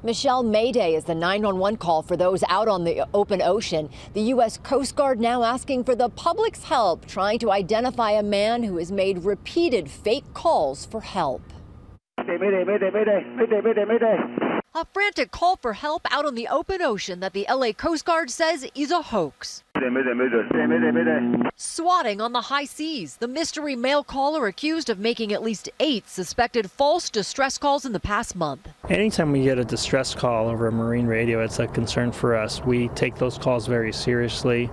Michelle, Mayday is the 911 call for those out on the open ocean. The U.S. Coast Guard now asking for the public's help, trying to identify a man who has made repeated fake calls for help. Mayday, mayday, mayday, mayday, mayday, mayday. A frantic call for help out on the open ocean that the L.A. Coast Guard says is a hoax. Mayday, mayday, mayday, mayday. Swatting on the high seas, the mystery male caller accused of making at least 8 suspected false distress calls in the past month. Anytime we get a distress call over a marine radio, it's a concern for us. We take those calls very seriously.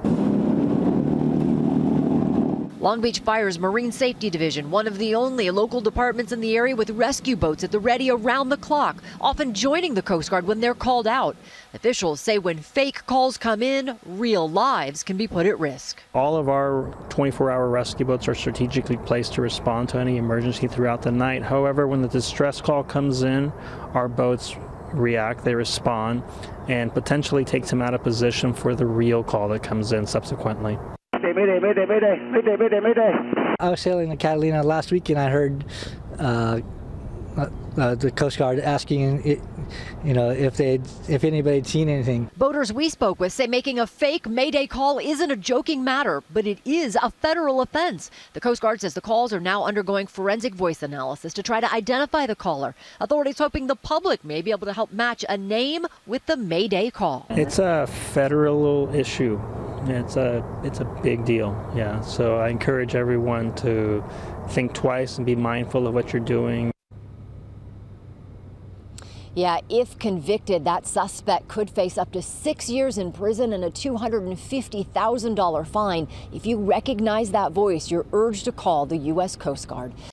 Long Beach Fire's Marine Safety Division, one of the only local departments in the area with rescue boats at the ready around the clock, often joining the Coast Guard when they're called out. Officials say when fake calls come in, real lives can be put at risk. All of our 24-hour rescue boats are strategically placed to respond to any emergency throughout the night. However, when the distress call comes in, our boats react, they respond, and potentially take them out of position for the real call that comes in subsequently. Mayday, mayday, mayday, mayday, mayday, mayday. I was sailing the Catalina last week and I heard the Coast Guard asking, if anybody had seen anything. Boaters we spoke with say making a fake Mayday call isn't a joking matter, but it is a federal offense. The Coast Guard says the calls are now undergoing forensic voice analysis to try to identify the caller. Authorities hoping the public may be able to help match a name with the Mayday call. It's a federal issue. It's a big deal, yeah. So I encourage everyone to think twice and be mindful of what you're doing. Yeah, if convicted, that suspect could face up to 6 years in prison and a $250,000 fine. If you recognize that voice, you're urged to call the U.S. Coast Guard.